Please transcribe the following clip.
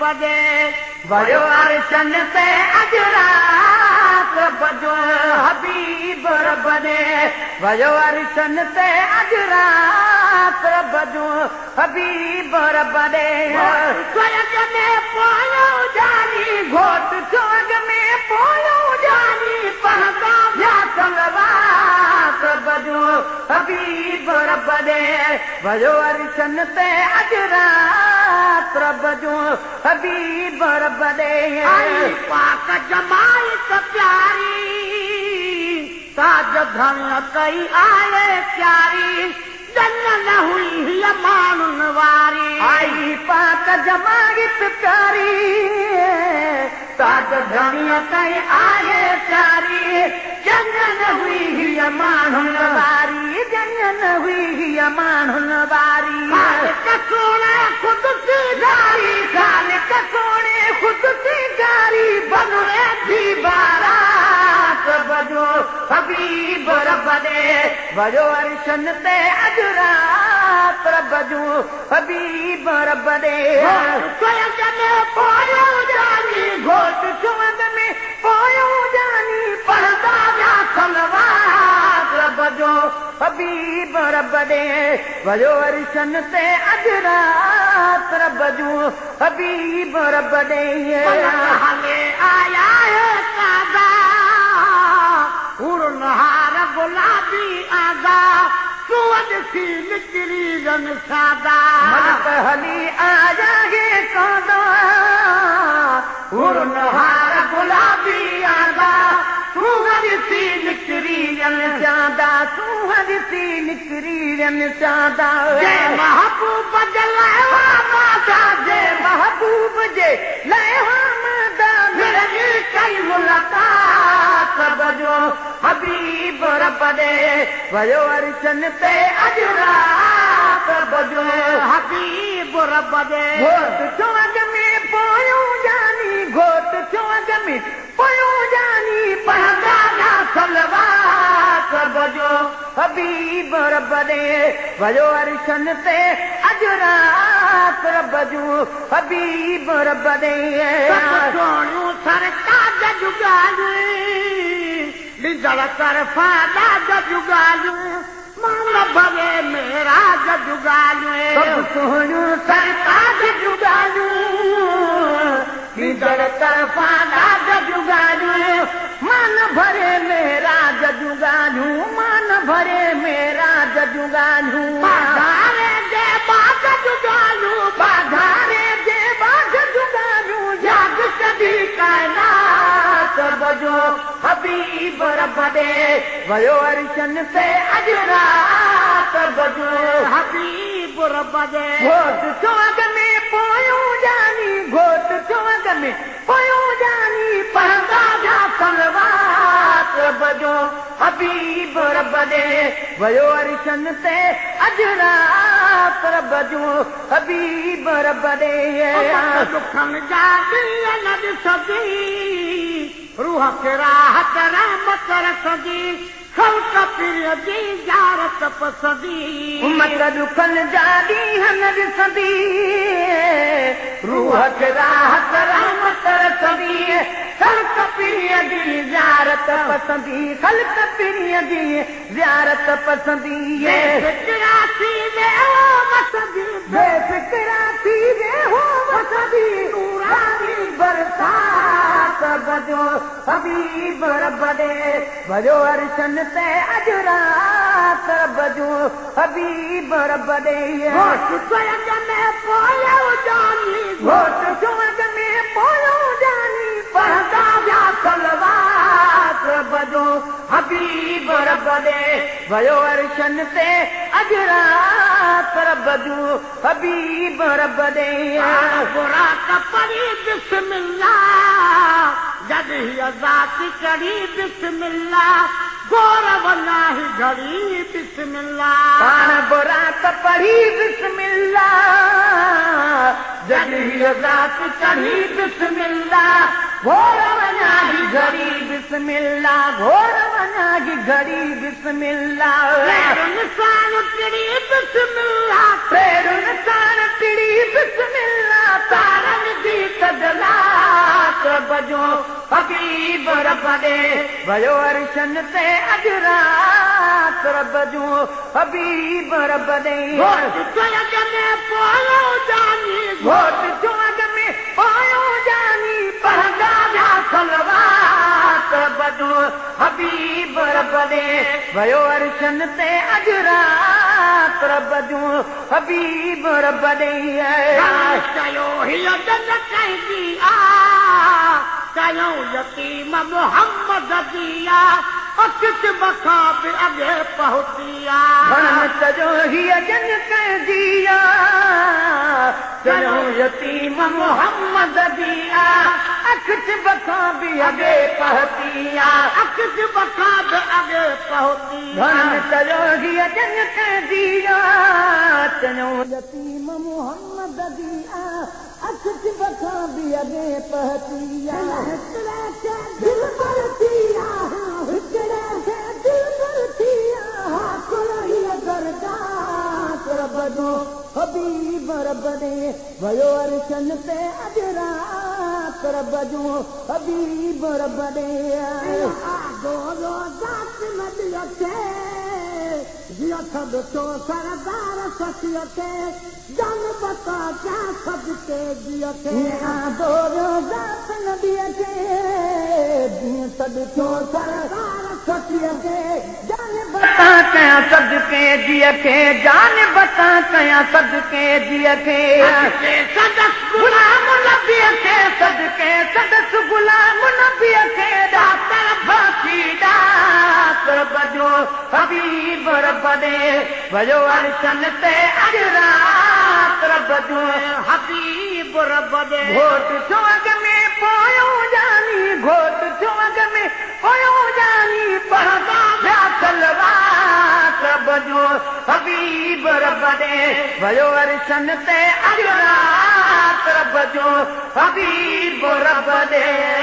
बजे वयो अर्शन ते अज रात बजो हबीब रब दे वयो अर्शन ते अज रात बजो हबीब रब दे स्वर्ग में पोयो जानी घोट स्वर्ग में पोयो जानी पहदा या तलवार बजो हबीब रब दे वयो अर्शन ते अज रात बजो हबीब रब दे पाक जमायत प्यारी ताज धन कई आए प्यारी जन्नत हुई मानुन वारी आई पाक जमायत प्यारी ताज धन कई आए प्यारी जन्नत हुई मानुन वारी जन्नत हुई मानुन वारी सोने खुद से जारी खालिक सोने खुद से जारी बनवे थी बारात बजो हबीब रब दे वयो अर्शन ते अज रात बजो हबीब रब दे स्वर्ग में पोयो जानी घोट स्वर्ग में पोयो जानी पढ़दा जा तलवार बजो हबीब रब दे वयो अर्शन ते अज रात बजो हबीब रब दे हले आया है सादा उड़नहार गुलाबी आगा सुवद सी निकली रन सादा मन हली आया है सादा उड़नहार गुलाबी आगा सुवद सी निकली रन सादा सुवद सी निकली रन सादा जय महबूब जलावा माता जय महबूब जे लहा माता मेरी कई मुलाकात बजो हबीब रब दे वयो अर्शन ते अज रात बजो हबीब रब दे घोट स्वर्ग में पोयो जानी घोट स्वर्ग में पोयो जानी पहदा जा तलवार बजो हबीब रब दे वयो अर्शन ते अज रात बजो हबीब रब दे सोनू सरकार जुगालू लिजल कर फादा जुगालू मान भवे मेरा जुगालू सोनू सरकार जुगालू लिजल कर फादा जुगालू मान भरे मेरा जुगालू मान भरे मेरा जुगालू बाधारे दे बाग जुगालू बाधारे दे बाग जुगालू जाग सदी कायनात बजो हबीब रब दे वयो अर्शन ते अज रात बजो हबीब रब दे घोट स्वर्ग में पोयो जानी घोट स्वर्ग में पोयो जानी पहदा जा तलवार बजो हबीब रब दे वयो अर्शन ते अज रात बजो हबीब रब दे दुखन जाती अलग सदी रूह के राहत रहमत रसदी खल्क प्रिय जी जारत पसदी उम्मत दुखन जादी हनद सदी रूह के राहत रहमत रसदी खल्क प्रिय जी जारत पसंदी खल्क प्रिय जी जारत पसंदी बेफिक्रासी वे हो वसदी बेफिक्रासी वे हो वसदी नूरानी बरसात बजो हबीब रब दे वयो अर्शन ते अज रात बजो हबीब रब दे घोट स्वर्ग में पोयो जानी घोट स्वर्ग में पोयो जानी पहदा जा तलवार बजो हबीब रब दे वयो अर्शन ते अज रात बजो हबीब रब दे बुरा कपड़ी बिस्मिल्लाह जद ही अजाती करी बिस्मिल्लाह गौरव नाही घड़ी बिस्मिल्लाह बुरा कपड़ी बिस्मिल्लाह जद ही अजाती करी बिस्मिल्लाह घोरव नाही घड़ी बिस्मिल्लाह घोरव नाही घड़ी बिस्मिल्लाह इंसान टिड़ी बिस्मिल्लाह इंसान टिड़ी बिस्मिल्लाह तारन दी रब ॾे वयो अर्शन ते अॼु रात रब जो हबीब रब ॾे घोट जो अॻ में पोयो जानी घोट जो अॻ में पोयो जानी पढ़ंदा विया सलवात रब जो हबीब रब ॾे वयो अर्शन ते अॼु रात रब जो हबीब रब ॾे चयो हीअ जन कंहिंजी चयूं यतीम मोहम्मद जी अखिच बखा बि अॻे पहुती चयो हीअ जन कंहिंजी चयूं यतीम मोहम्मद जी अखिच बखा बि अॻे पहुती अखिच बखा बि अॻे पहुती चयो हीअ जन कंहिंजी चयूं यतीम मोहम्मद जी अखिच बखा बि अॻे पहुती हबीब रब ॾे वयो अर्शन ते अॼु रात रब जो हबीब रब ॾे जियो सभु तो सरदार सखीअ खे जन बता क्या सदके जियो खे दोरो जात नबीअ खे जीअं सभु तो सरदार सखीअ खे जन बता कया सदके जियो खे जान बता कया सदके जियो खे सदस गुलाम नबीअ खे सदके सदस गुलाम नबीअ खे दातर फासी दात रब जो हबीब रब ॾे वयो अर्शन ते अॼु रात रब जो हबीब रब ॾे घोट जो अॻ में पोयो जानी घोट जो अॻ में पोयो जानी पढ़ंदा विया सलवात रब जो हबीब रब ॾे वयो अर्शन ते अॼु रात रब जो हबीब रब ॾे